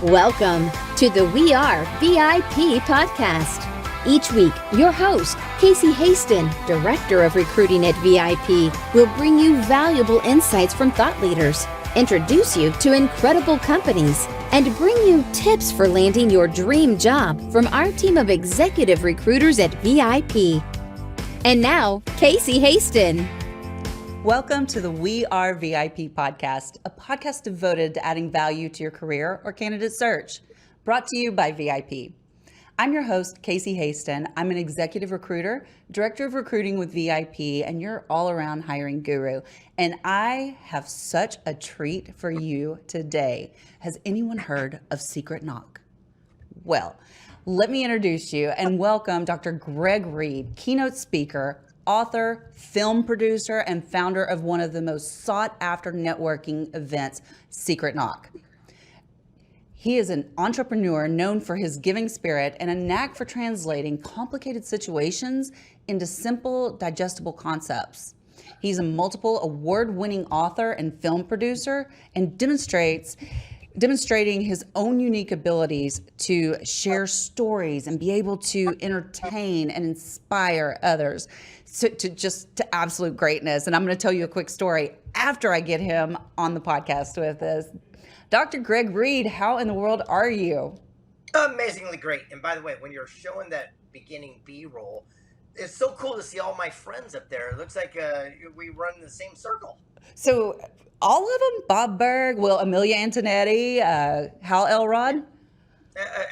Welcome to the We Are VIP podcast. Each week, your host, Casey Hasten, Director of Recruiting at VIP, will bring you valuable insights from thought leaders, introduce you to incredible companies, and bring you tips for landing your dream job from our team of executive recruiters at VIP. And now, Casey Hasten. Welcome to the We Are VIP podcast, a podcast devoted to adding value to your career or candidate search, brought to you by VIP. I'm your host, Casey Hasten. I'm an executive recruiter, director of recruiting with VIP, and your all-around hiring guru. And I have such a treat for you today. Has anyone heard of Secret Knock? Well, let me introduce you and welcome Dr. Reid, keynote speaker, author, film producer, and founder of one of the most sought-after networking events, Secret Knock. He is an entrepreneur known for his giving spirit and a knack for translating complicated situations into simple, digestible concepts. He's a multiple award-winning author and film producer and demonstrating his own unique abilities to share stories and be able to entertain and inspire others to absolute greatness. And I'm going to tell you a quick story after I get him on the podcast with us. Dr. Reid, how in the world are you? Amazingly great. And by the way, when you're showing that beginning B-roll, it's so cool to see all my friends up there. It looks like we run in the same circle. So all of them, Bob Berg, Amelia Antonetti, Hal Elrod?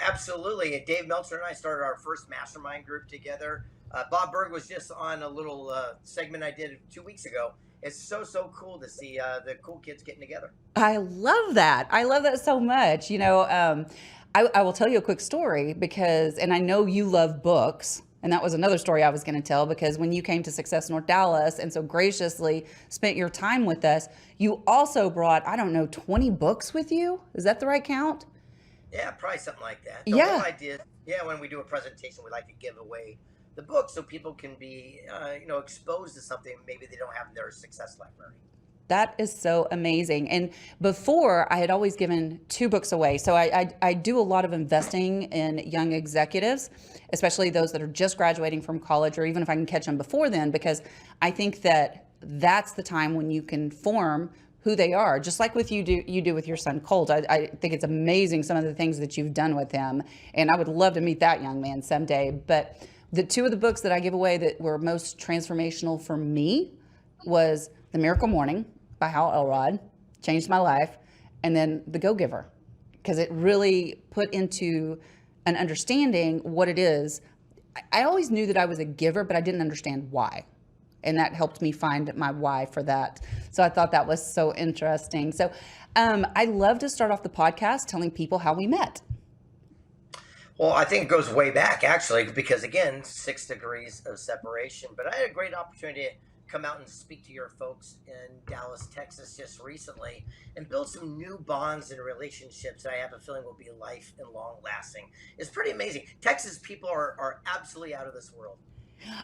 Absolutely. Dave Meltzer and I started our first mastermind group together. Bob Berg was just on a little segment I did 2 weeks ago. It's so cool to see the cool kids getting together. I love that. I love that so much. You know, I will tell you a quick story and I know you love books. And that was another story I was going to tell, because when you came to Success North Dallas and so graciously spent your time with us, you also brought, 20 books with you. Is that the right count? Yeah, probably something like that. The whole idea, when we do a presentation, we like to give away the book so people can be, exposed to something maybe they don't have in their success library. That is so amazing. And before, I had always given 2 books away. So I do a lot of investing in young executives, especially those that are just graduating from college, or even if I can catch them before then, because I think that that's the time when you can form who they are, just like you do with your son Colt. I think it's amazing some of the things that you've done with him, and I would love to meet that young man someday. But the 2 of the books that I give away that were most transformational for me was The Miracle Morning by Hal Elrod, changed my life, and then The Go-Giver, because it really put into an understanding what it is. I always knew that I was a giver, but I didn't understand why. And that helped me find my why for that. So I thought that was so interesting. So I love to start off the podcast telling people how we met. Well, I think it goes way back, actually, because, again, 6 degrees of separation. But I had a great opportunity to come out and speak to your folks in Dallas, Texas just recently and build some new bonds and relationships that I have a feeling will be life and long lasting. It's pretty amazing. Texas people are absolutely out of this world.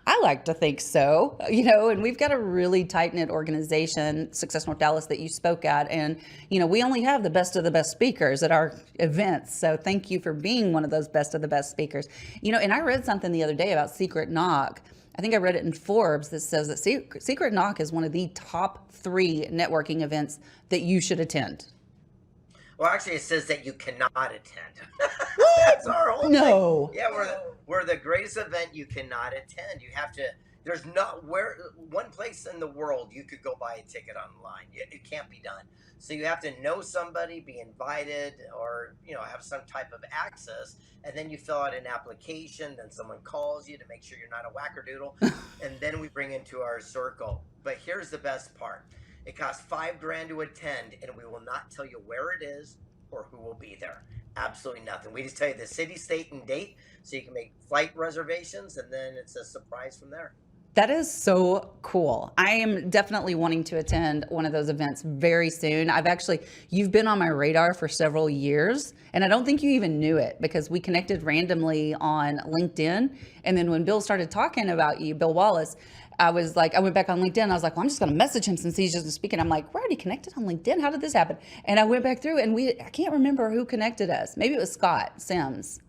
I like to think so, and we've got a really tight-knit organization, Success North Dallas, that you spoke at. And, we only have the best of the best speakers at our events. So thank you for being one of those best of the best speakers. And I read something the other day about Secret Knock. I think I read it in Forbes that says that Secret Knock is one of the top 3 networking events that you should attend. Well, actually, it says that you cannot attend. That's our whole thing. Yeah, we're the greatest event you cannot attend. You have to. There's not one place in the world you could go buy a ticket online. It can't be done. So you have to know somebody, be invited, or have some type of access, and then you fill out an application. Then someone calls you to make sure you're not a wackadoodle, and then we bring into our circle. But here's the best part. It costs $5,000 to attend, and we will not tell you where it is or who will be there. Absolutely nothing. We just tell you the city, state, and date, so you can make flight reservations, and then it's a surprise from there. That is so cool. I am definitely wanting to attend one of those events very soon. You've been on my radar for several years, and I don't think you even knew it because we connected randomly on LinkedIn. And then when Bill started talking about you, Bill Wallace, I went back on LinkedIn. I was like, well, I'm just going to message him since he's just speaking. I'm like, we're already connected on LinkedIn. How did this happen? And I went back through and I can't remember who connected us. Maybe it was Scott Sims.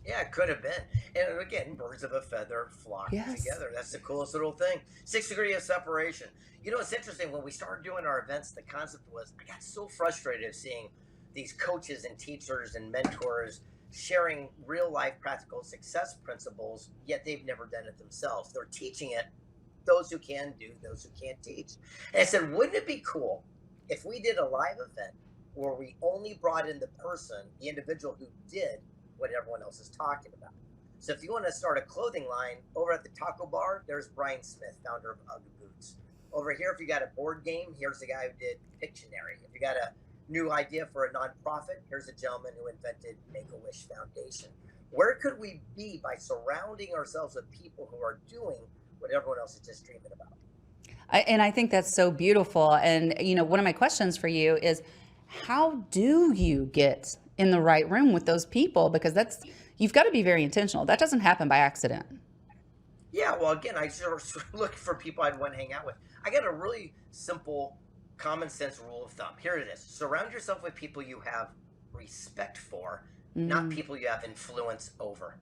Yeah, it could have been. And again, birds of a feather flock together. That's the coolest little thing. 6 degrees of separation. You know, it's interesting. When we started doing our events, the concept was I got so frustrated seeing these coaches and teachers and mentors sharing real life practical success principles, yet they've never done it themselves. They're teaching it, those who can do, those who can't teach. And I said, wouldn't it be cool if we did a live event where we only brought in the person, the individual who did what everyone else is talking about? So if you want to start a clothing line, over at the taco bar, there's Brian Smith, founder of Ugg Boots. Over here, if you got a board game, here's the guy who did Pictionary. If you got a new idea for a nonprofit, here's a gentleman who invented Make-A-Wish Foundation. Where could we be by surrounding ourselves with people who are doing what everyone else is just dreaming about? And I think that's so beautiful. And, you know, one of my questions for you is, how do you get in the right room with those people? Because you've got to be very intentional. That doesn't happen by accident. Yeah, well, again, I sort of look for people I'd want to hang out with. I got a really simple, common sense rule of thumb. Here it is. Surround yourself with people you have respect for, not people you have influence over.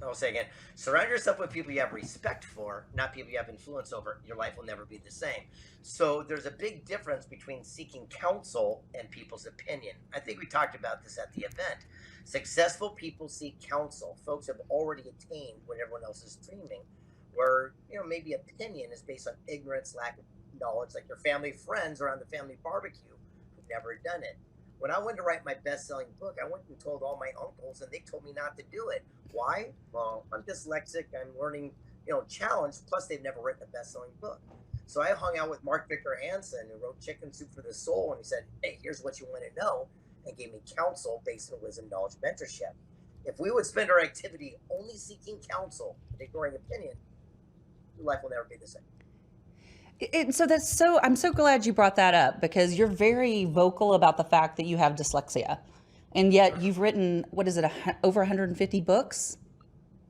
I'll say again, surround yourself with people you have respect for, not people you have influence over. Your life will never be the same. So there's a big difference between seeking counsel and people's opinion. I think we talked about this at the event. Successful people seek counsel. Folks have already attained what everyone else is dreaming, where, you know, maybe opinion is based on ignorance, lack of knowledge, like your family friends around the family barbecue who've never done it. When I went to write my best-selling book, I went and told all my uncles, and they told me not to do it. Why? Well, I'm dyslexic. I'm learning, challenged. Plus, they've never written a best-selling book. So I hung out with Mark Victor Hansen, who wrote Chicken Soup for the Soul, and he said, hey, here's what you want to know, and gave me counsel based on wisdom, knowledge, mentorship. If we would spend our activity only seeking counsel and ignoring opinion, your life will never be the same. I'm so glad you brought that up, because you're very vocal about the fact that you have dyslexia, and yet you've written, over 150 books?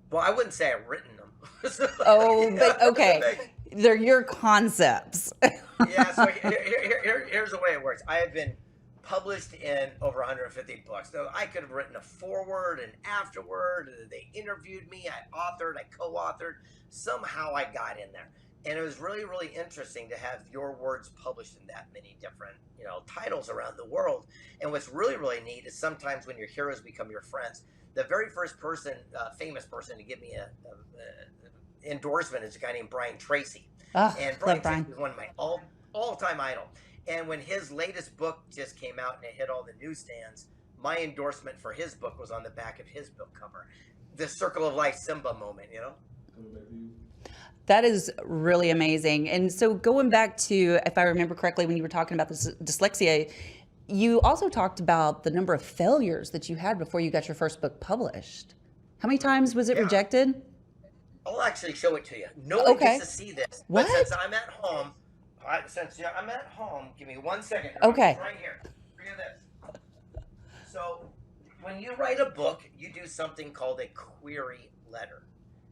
Well, I wouldn't say I've written them. But okay. They're your concepts. Yeah, so here's the way it works. I have been published in over 150 books. So I could have written a foreword, an afterword. They interviewed me. I authored, I co-authored. Somehow I got in there. And it was really, really interesting to have your words published in that many different, titles around the world. And what's really, really neat is sometimes when your heroes become your friends, the very first person, famous person to give me a endorsement is a guy named Brian Tracy. And Brian Tracy is one of my all-time idol. And when his latest book just came out and it hit all the newsstands, my endorsement for his book was on the back of his book cover. The Circle of Life Simba moment, That is really amazing. And so going back to, if I remember correctly, when you were talking about this dyslexia, you also talked about the number of failures that you had before you got your first book published. How many times was it rejected? I'll actually show it to you. Nobody gets to see this. What? But since I'm at home, give me 1 second. Okay. Right here. Look at this. So when you write a book, you do something called a query letter.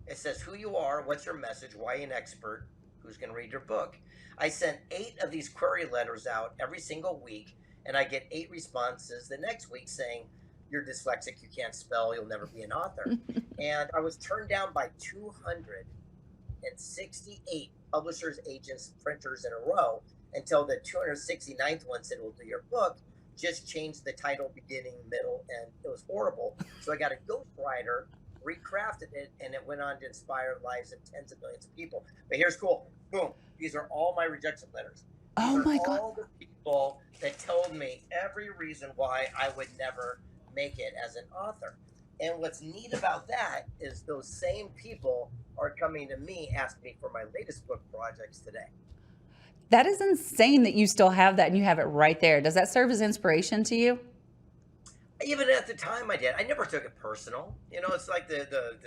It says who you are, what's your message, why an expert, who's going to read your book. I sent 8 of these query letters out every single week, and I get 8 responses the next week saying, you're dyslexic, you can't spell, you'll never be an author. And I was turned down by 268 publishers, agents, printers in a row until the 269th one said, we'll do your book. Just changed the title, beginning, middle, and it was horrible. So I got a ghostwriter, recrafted it, and it went on to inspire the lives of tens of millions of people. But here's cool. Boom. These are all my rejection letters. Oh my God. All the people that told me every reason why I would never make it as an author. And what's neat about that is those same people are coming to me asking me for my latest book projects today. That is insane that you still have that and you have it right there. Does that serve as inspiration to you? Even at the time I did. I never took it personal. It's like the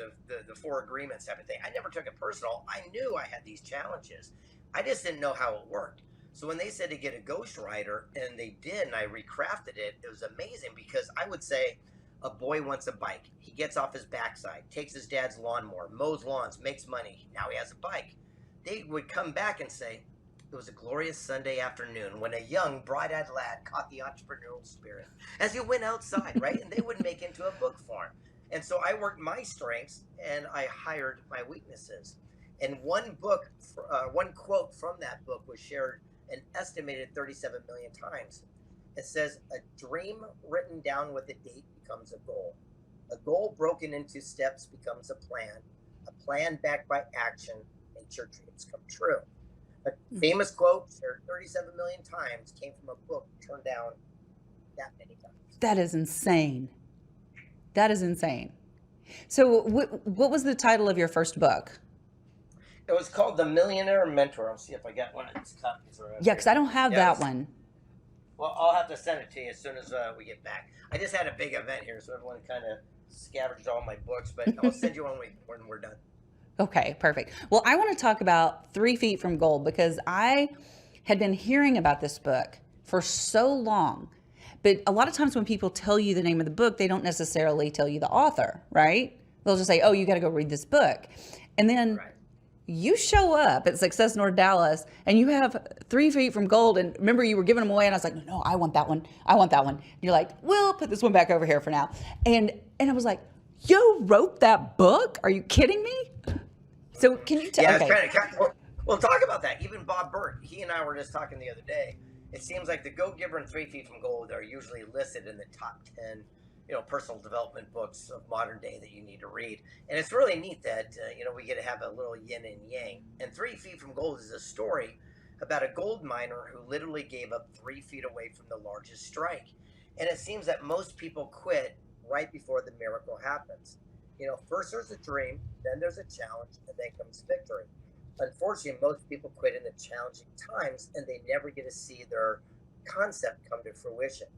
four agreements type of thing. I never took it personal. I knew I had these challenges. I just didn't know how it worked. So when they said to get a ghostwriter, and they did, and I recrafted it, it was amazing because I would say a boy wants a bike. He gets off his backside, takes his dad's lawnmower, mows lawns, makes money. Now he has a bike. They would come back and say, it was a glorious Sunday afternoon when a young, bright-eyed lad caught the entrepreneurial spirit as he went outside, right? And they would make into a book for him. And so I worked my strengths and I hired my weaknesses. And one quote from that book was shared an estimated 37 million times. It says, a dream written down with a date becomes a goal. A goal broken into steps becomes a plan backed by action makes your dreams come true. A famous quote shared 37 million times came from a book turned down that many times. That is insane. That is insane. So what was the title of your first book? It was called The Millionaire Mentor. I'll see if I got one of these copies. Yeah, because I don't have that one. Well, I'll have to send it to you as soon as we get back. I just had a big event here, so everyone kind of scavenged all my books, but I'll send you one when we're done. Okay, perfect. Well, I want to talk about 3 Feet from Gold because I had been hearing about this book for so long. But a lot of times when people tell you the name of the book, they don't necessarily tell you the author, right? They'll just say, oh, you got to go read this book. And then you show up at Success North Dallas and you have 3 Feet from Gold. And remember, you were giving them away. And I was like, no, I want that one. I want that one. And you're like, well, put this one back over here for now. And I was like, you wrote that book? Are you kidding me? So can you tell? Yeah, it's kind of we'll talk about that. Even Bob Burke, he and I were just talking the other day. It seems like The Go-Giver and 3 Feet from Gold are usually listed in the top 10, personal development books of modern day that you need to read. And it's really neat that, we get to have a little yin and yang. And 3 Feet from Gold is a story about a gold miner who literally gave up 3 feet away from the largest strike. And it seems that most people quit right before the miracle happens. First there's a dream, then there's a challenge, and then comes victory. Unfortunately, most people quit in the challenging times and they never get to see their concept come to fruition.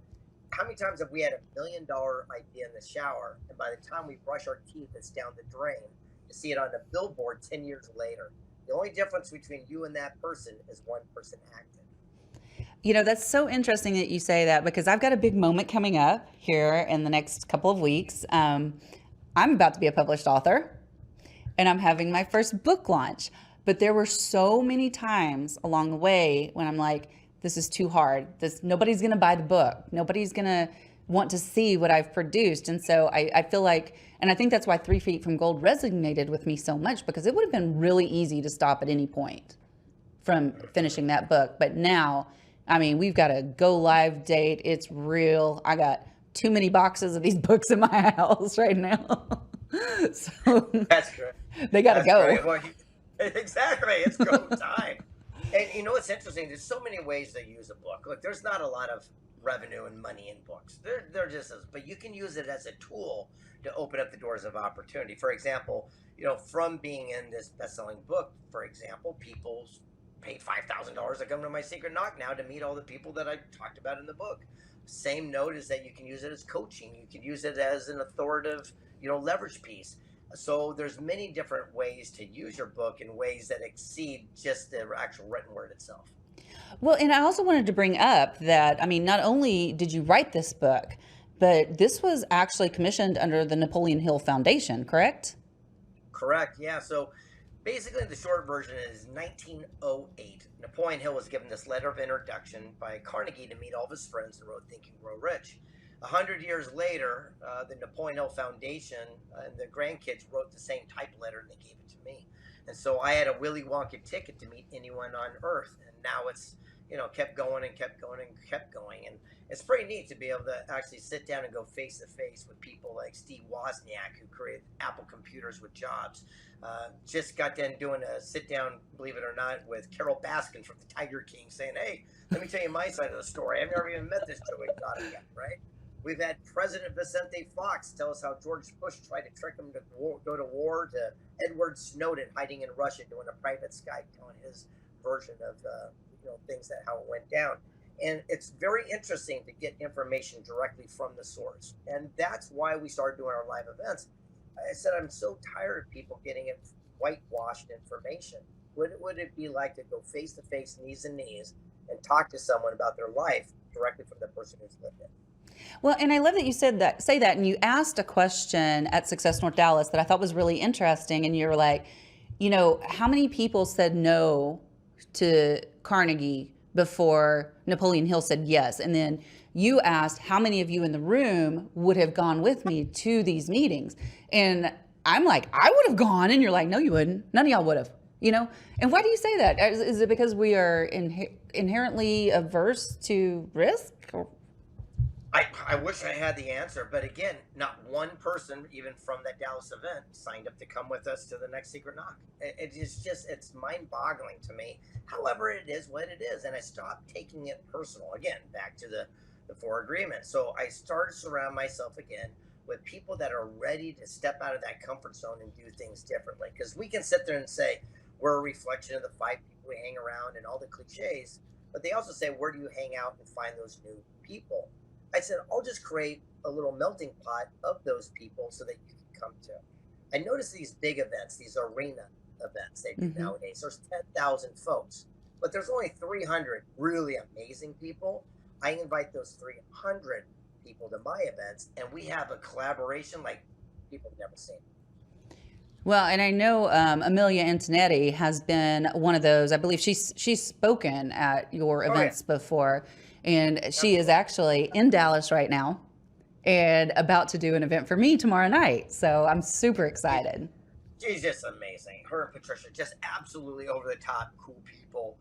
How many times have we had $1 million idea in the shower, and by the time we brush our teeth, it's down the drain to see it on a billboard 10 years later? The only difference between you and that person is one person acted. That's so interesting that you say that because I've got a big moment coming up here in the next couple of weeks. I'm about to be a published author and I'm having my first book launch. But there were so many times along the way when I'm like, this is too hard. Nobody's going to buy the book. Nobody's going to want to see what I've produced. And so I feel like, and I think that's why 3 Feet from Gold resonated with me so much, because it would have been really easy to stop at any point from finishing that book. But now, we've got a go live date. It's real. I got too many boxes of these books in my house right now. So that's great. They got to go. Well, exactly. It's go time. And what's interesting? There's so many ways to use a book. Look, there's not a lot of revenue and money in books. They're just but you can use it as a tool to open up the doors of opportunity. For example, from being in this best-selling book, for example, people paid $5,000 to come to my Secret Knock now to meet all the people that I talked about in the book. Same note is that you can use it as coaching. You can use it as an authoritative, leverage piece. So there's many different ways to use your book in ways that exceed just the actual written word itself. Well, and I also wanted to bring up that, not only did you write this book, but this was actually commissioned under the Napoleon Hill Foundation, correct? Correct, yeah. So basically the short version is 1908. Napoleon Hill was given this letter of introduction by Carnegie to meet all of his friends and wrote Think and Grow Rich. 100 years later, the Napoleon Hill Foundation and the grandkids wrote the same type of letter and they gave it to me. And so I had a Willy Wonka ticket to meet anyone on earth. And now it's, kept going and kept going and kept going. And it's pretty neat to be able to actually sit down and go face to face with people like Steve Wozniak, who created Apple computers with Jobs. Just got done doing a sit down, believe it or not, with Carol Baskin from the Tiger King saying, hey, let me tell you my side of the story. I've never even met this Joey Exotic yet, right? We've had President Vicente Fox tell us how George Bush tried to trick him to go to war, to Edward Snowden hiding in Russia doing a private Skype telling his version of things how it went down. And it's very interesting to get information directly from the source. And that's why we started doing our live events. I said, I'm so tired of people getting it whitewashed information. What would it be like to go face to face, knees to knees, and talk to someone about their life directly from the person who's lived it? Well, and I love that you say that, and you asked a question at Success North Dallas that I thought was really interesting, and you were like, how many people said no to Carnegie before Napoleon Hill said yes? And then you asked how many of you in the room would have gone with me to these meetings, and I'm like, I would have gone, and you're like, no, you wouldn't. None of y'all would have. And why do you say that? Is it because we are inherently averse to risk? I wish I had the answer, but again, not one person, even from that Dallas event, signed up to come with us to the next Secret Knock. It's mind-boggling to me. However, it is what it is, and I stopped taking it personal. Again, back to the 4 agreements. So I started to surround myself again with people that are ready to step out of that comfort zone and do things differently. Because we can sit there and say, we're a reflection of the 5 people we hang around and all the cliches, but they also say, where do you hang out and find those new people? I said, I'll just create a little melting pot of those people so that you can come to. I noticed these big events, these arena events they do nowadays, there's 10,000 folks, but there's only 300 really amazing people. I invite those 300 people to my events, and we have a collaboration like people have never seen. Well, and I know Amelia Antonetti has been one of those. I believe she's spoken at your events before. And she is actually in Dallas right now and about to do an event for me tomorrow night. So I'm super excited. She's just amazing. Her and Patricia, just absolutely over the top, cool people.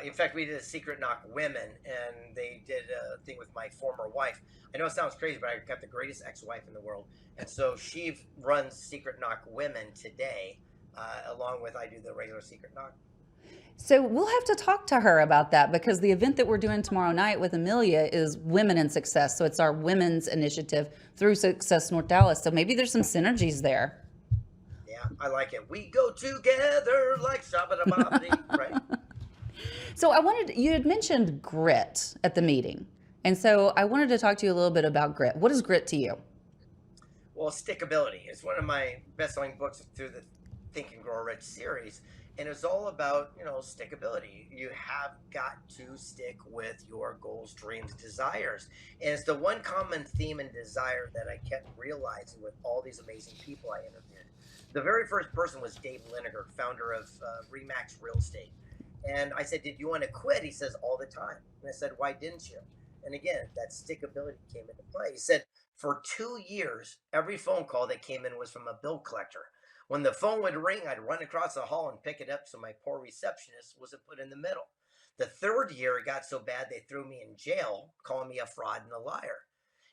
In fact, we did a Secret Knock Women, and they did a thing with my former wife. I know it sounds crazy, but I got the greatest ex-wife in the world. And so she runs Secret Knock Women today, along with I do the regular Secret Knock. So we'll have to talk to her about that, because the event that we're doing tomorrow night with Amelia is Women in Success. So it's our women's initiative through Success North Dallas. So maybe there's some synergies there. Yeah, I like it. We go together like shabba-dabba-dee, right? So you had mentioned grit at the meeting. And so I wanted to talk to you a little bit about grit. What is grit to you? Well, stickability. It's one of my best-selling books through the Think and Grow Rich series. And it's all about, stickability. You have got to stick with your goals, dreams, desires. And it's the one common theme and desire that I kept realizing with all these amazing people I interviewed. The very first person was Dave Lineker, founder of Remax Real Estate. And I said, did you want to quit? He says, all the time. And I said, why didn't you? And again, that stickability came into play. He said, for 2 years, every phone call that came in was from a bill collector. When the phone would ring, I'd run across the hall and pick it up so my poor receptionist wasn't put in the middle. The 3rd year, it got so bad they threw me in jail, calling me a fraud and a liar.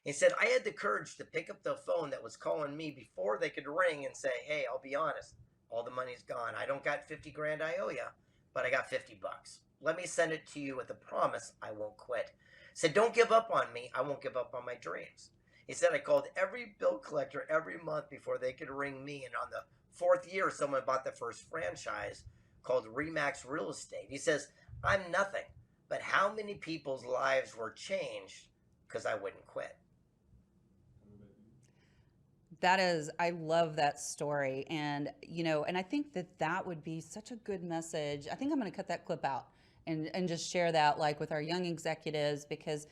He said, I had the courage to pick up the phone that was calling me before they could ring and say, hey, I'll be honest, all the money's gone. I don't got 50 grand I owe you, but I got $50. Let me send it to you with a promise I won't quit. He said, don't give up on me. I won't give up on my dreams. He said, I called every bill collector every month before they could ring me. And on the 4th year, someone bought the first franchise called Remax Real Estate. He says, I'm nothing, but how many people's lives were changed because I wouldn't quit? I love that story. And, and I think that would be such a good message. I think I'm going to cut that clip out and just share that with our young executives, because,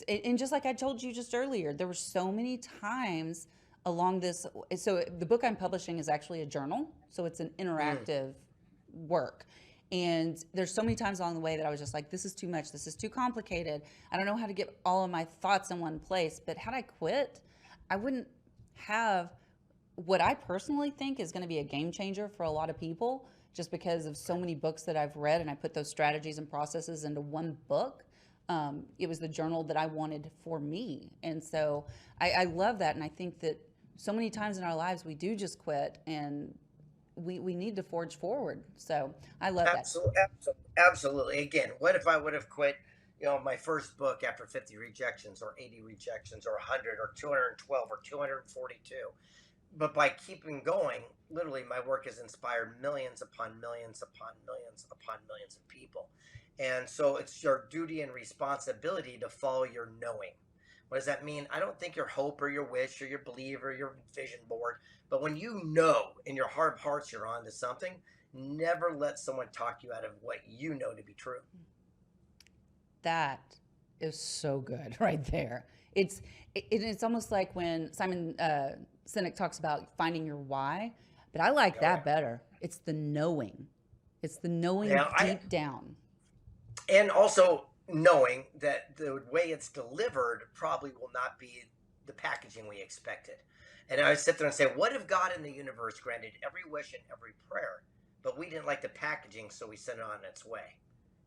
and just like I told you just earlier, there were so many times along this. So the book I'm publishing is actually a journal. So it's an interactive work. And there's so many times along the way that I was just like, this is too much. This is too complicated. I don't know how to get all of my thoughts in one place. But had I quit, I wouldn't have what I personally think is going to be a game changer for a lot of people, just because of so many books that I've read, and I put those strategies and processes into one book. It was the journal that I wanted for me. And so I love that. And I think that so many times in our lives, we do just quit, and we need to forge forward. So I love that. Absolutely. Again, what if I would have quit, my first book after 50 rejections or 80 rejections or 100 or 212 or 242? But by keeping going, literally my work has inspired millions upon millions upon millions upon millions of people. And so it's your duty and responsibility to follow your knowing. What does that mean? I don't think your hope or your wish or your belief or your vision board, but when you know in your heart of hearts you're on to something, never let someone talk you out of what you know to be true. That is so good right there. It's almost like when Simon Sinek talks about finding your why, but I like that better. It's the knowing. It's the knowing deep down. And also knowing that the way it's delivered probably will not be the packaging we expected. And I sit there and say, what if God in the universe granted every wish and every prayer, but we didn't like the packaging, so we sent it on its way?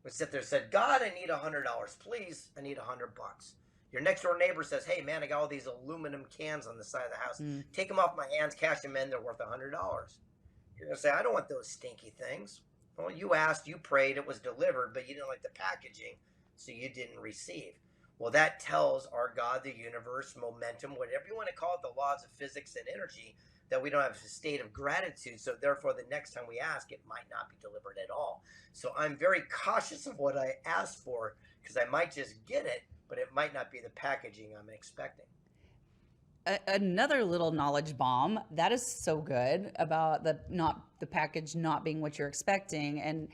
We sit there and said, God, I need $100. Please, I need $100. Your next door neighbor says, hey, man, I got all these aluminum cans on the side of the house. Take them off my hands, cash them in. They're worth $100. You're going to say, I don't want those stinky things. Well, you asked, you prayed, it was delivered, but you didn't like the packaging, so you didn't receive. Well, that tells our God, the universe, momentum, whatever you want to call it, the laws of physics and energy, that we don't have a state of gratitude. So therefore, the next time we ask, it might not be delivered at all. So I'm very cautious of what I ask for, because I might just get it, but it might not be the packaging I'm expecting. Another little knowledge bomb that is so good about the package not being what you're expecting, and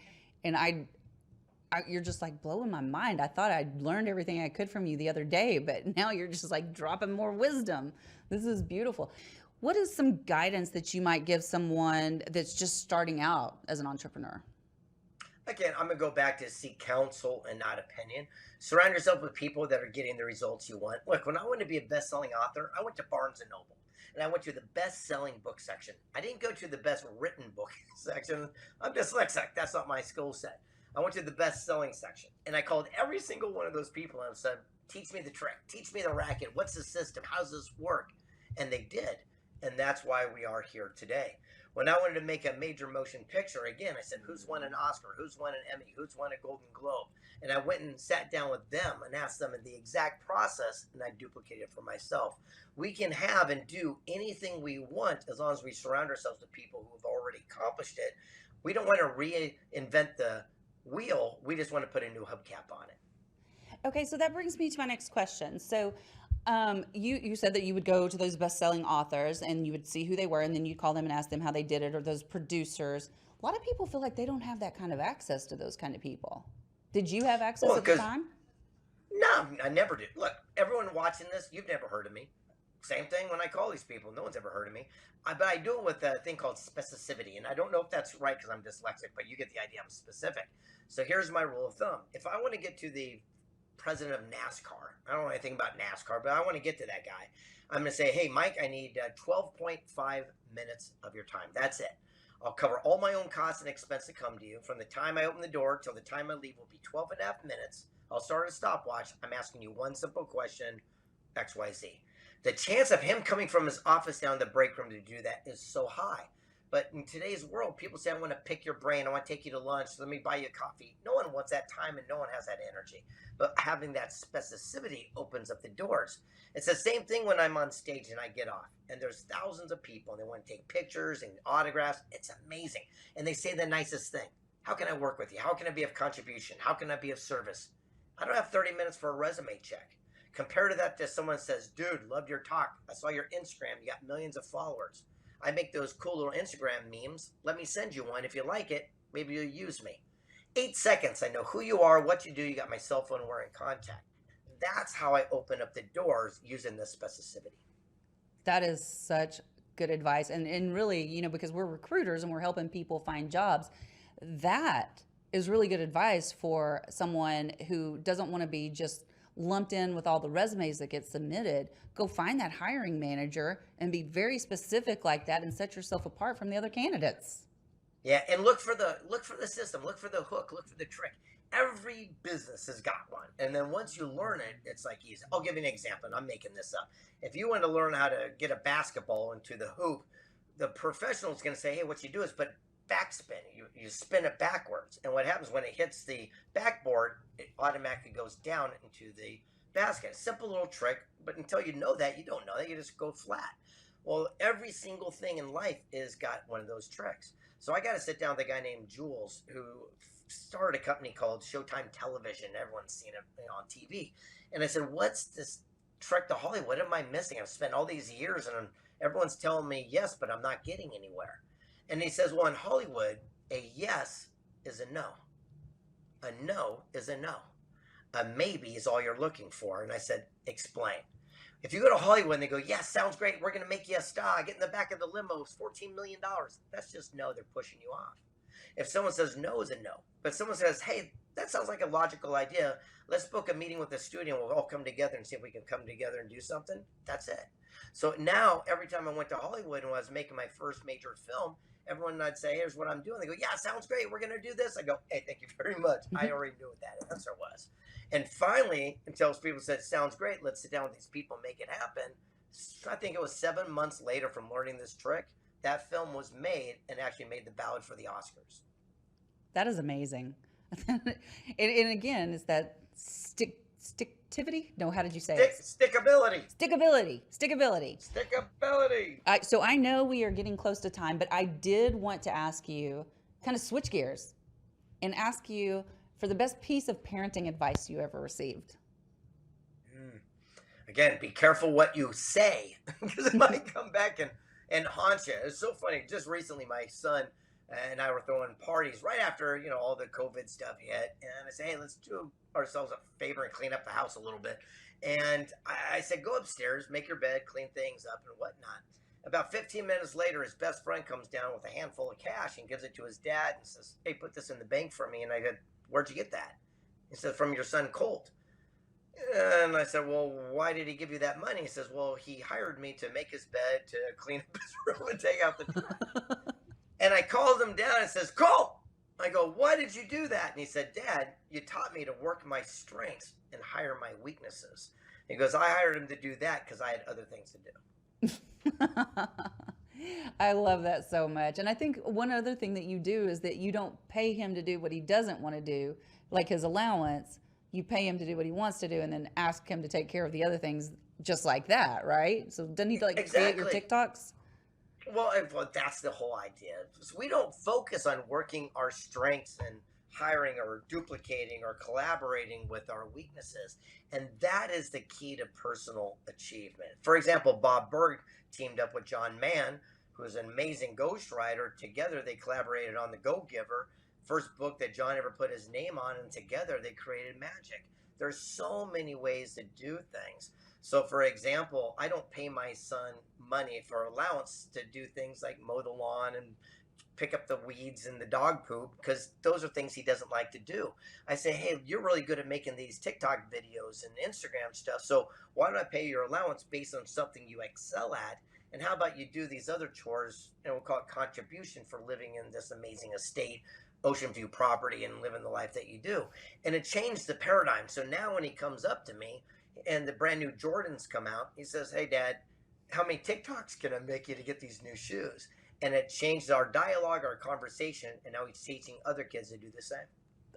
you're just like blowing my mind. I thought I'd learned everything I could from you the other day, but now you're just like dropping more wisdom. This is beautiful. What is some guidance that you might give someone that's just starting out as an entrepreneur? Again, I'm going to go back to seek counsel and not opinion. Surround yourself with people that are getting the results you want. Look, when I wanted to be a best-selling author, I went to Barnes & Noble, and I went to the best-selling book section. I didn't go to the best written book section. I'm dyslexic. That's not my skill set. I went to the best-selling section, and I called every single one of those people and said, teach me the trick. Teach me the racket. What's the system? How does this work? And they did, and that's why we are here today. When I wanted to make a major motion picture, again, I said, who's won an Oscar? Who's won an Emmy? Who's won a Golden Globe? And I went and sat down with them and asked them the exact process, and I duplicated it for myself. We can have and do anything we want as long as we surround ourselves with people who have already accomplished it. We don't want to reinvent the wheel. We just want to put a new hubcap on it. Okay, so that brings me to my next question. So you said that you would go to those best-selling authors and you would see who they were, and then you'd call them and ask them how they did it, or those producers. A lot of people feel like they don't have that kind of access to those kind of people. Did you have access at the time? No, I never did. Look, everyone watching this, you've never heard of me. Same thing when I call these people. No one's ever heard of me. But I do it with a thing called specificity. And I don't know if that's right because I'm dyslexic, but you get the idea. I'm specific. So here's my rule of thumb. If I want to get to the president of NASCAR, I don't know anything about NASCAR, but I want to get to that guy. I'm going to say, hey, Mike, I need 12.5 minutes of your time. That's it. I'll cover all my own costs and expense to come to you. From the time I open the door till the time I leave will be 12 and a half minutes. I'll start a stopwatch. I'm asking you one simple question, X, Y, Z. The chance of him coming from his office down the break room to do that is so high. But in today's world, people say, I want to pick your brain. I want to take you to lunch. Let me buy you a coffee. No one wants that time and no one has that energy. But having that specificity opens up the doors. It's the same thing when I'm on stage and I get off. And there's thousands of people and they want to take pictures and autographs. It's amazing. And they say the nicest thing. How can I work with you? How can I be of contribution? How can I be of service? I don't have 30 minutes for a resume check. Compare to that to someone says, dude, loved your talk. I saw your Instagram. You got millions of followers. I make those cool little Instagram memes. Let me send you one. If you like it, maybe you'll use me. 8 seconds. I know who you are, what you do. You got my cell phone. We're in contact. That's how I open up the doors using this specificity. That is such good advice. And really, because we're recruiters and we're helping people find jobs, that is really good advice for someone who doesn't want to be just lumped in with all the resumes that get submitted. Go find that hiring manager and be very specific like that and set yourself apart from the other candidates. Yeah, and look for the system, look for the hook, look for the trick. Every business has got one. And then once you learn it, it's like easy. I'll give you an example, and I'm making this up. If you want to learn how to get a basketball into the hoop, the professional is going to say, hey, what you do is put backspin. You spin it backwards. And what happens when it hits the backboard, it automatically goes down into the basket. Simple little trick, but until you know that, you don't know that. You just go flat. Well, every single thing in life is got one of those tricks. So I got to sit down with a guy named Jules who started a company called Showtime Television. Everyone's seen it, on TV. And I said, what's this trek to Hollywood? What am I missing? I've spent all these years and everyone's telling me yes, but I'm not getting anywhere. And he says, well, in Hollywood, a yes is a no. A no is a no. A maybe is all you're looking for. And I said, explain. If you go to Hollywood and they go, yes, sounds great, we're going to make you a star, get in the back of the limo, it's $14 million. That's just no, they're pushing you off. If someone says no is a no, but someone says, hey, that sounds like a logical idea, let's book a meeting with the studio and we'll all come together and see if we can come together and do something, that's it. So now every time I went to Hollywood and I was making my first major film, everyone I'd say, here's what I'm doing. They go, yeah, sounds great, we're going to do this. I go, hey, thank you very much. I already knew what that answer was. And finally, until people said, sounds great, let's sit down with these people and make it happen. I think it was 7 months later from learning this trick, that film was made and actually made the ballot for the Oscars. That is amazing. and again, is that sticktivity? No, how did you say it? Stickability. Stickability. So I know we are getting close to time, but I did want to ask you, kind of switch gears and ask you for the best piece of parenting advice you ever received. Again, be careful what you say because it might come back and haunt you. It's so funny. Just recently, my son and I were throwing parties right after, all the COVID stuff hit. And I said, hey, let's do ourselves a favor and clean up the house a little bit. And I said, go upstairs, make your bed, clean things up and whatnot. About 15 minutes later, his best friend comes down with a handful of cash and gives it to his dad and says, hey, put this in the bank for me. And I said, where'd you get that? He said, from your son, Colt. And I said, well, why did he give you that money? He says, well, he hired me to make his bed, to clean up his room and take out the trash. And I called him down and says, Colt, I go, why did you do that? And he said, Dad, you taught me to work my strengths and hire my weaknesses. He goes, I hired him to do that because I had other things to do. I love that so much. And I think one other thing that you do is that you don't pay him to do what he doesn't want to do, like his allowance. You pay him to do what he wants to do and then ask him to take care of the other things just like that, right? So doesn't he create your TikToks? Well, that's the whole idea. So we don't focus on working our strengths and hiring or duplicating or collaborating with our weaknesses. And that is the key to personal achievement. For example, Bob Berg teamed up with John Mann, who's an amazing ghostwriter. Together, they collaborated on The Go-Giver, first book that John ever put his name on, and together they created magic. There's so many ways to do things. So for example, I don't pay my son money for allowance to do things like mow the lawn and pick up the weeds and the dog poop, because those are things he doesn't like to do. I say, hey, you're really good at making these TikTok videos and Instagram stuff, so why don't I pay your allowance based on something you excel at? And how about you do these other chores, and we'll call it contribution, for living in this amazing estate, ocean view property, and living the life that you do. And it changed the paradigm. So now when he comes up to me and the brand new Jordans come out, he says, hey, Dad, how many TikToks can I make you to get these new shoes? And it changed our dialogue, our conversation, and now he's teaching other kids to do the same.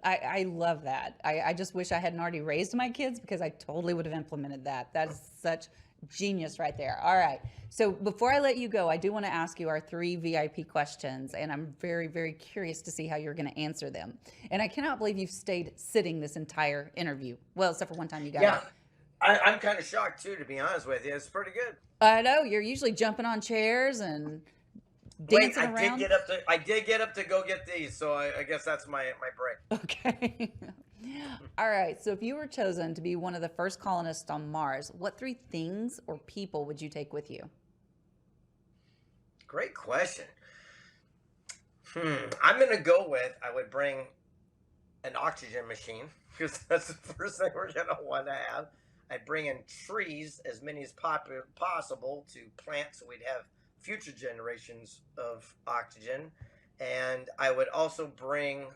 I love that. I just wish I hadn't already raised my kids, because I totally would have implemented that. That is such genius right there. All right. So before I let you go, I do want to ask you our 3 VIP questions, and I'm very, very curious to see how you're going to answer them. And I cannot believe you've stayed sitting this entire interview. Well, except for one time you got up. I'm kind of shocked too, to be honest with you. It's pretty good. I know. You're usually jumping on chairs and dancing around. I did get up to go get these, so I guess that's my break. Okay. All right. So if you were chosen to be one of the first colonists on Mars, what 3 things or people would you take with you? Great question. I'm going to go with, I would bring an oxygen machine, because that's the first thing we're going to want to have. I'd bring in trees, as many as possible, to plant so we'd have future generations of oxygen. And I would also bring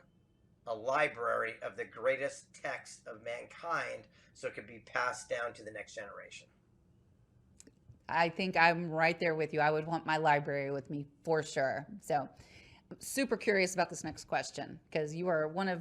a library of the greatest text of mankind so it could be passed down to the next generation. I think I'm right there with you. I would want my library with me for sure. So I'm super curious about this next question, because you are one of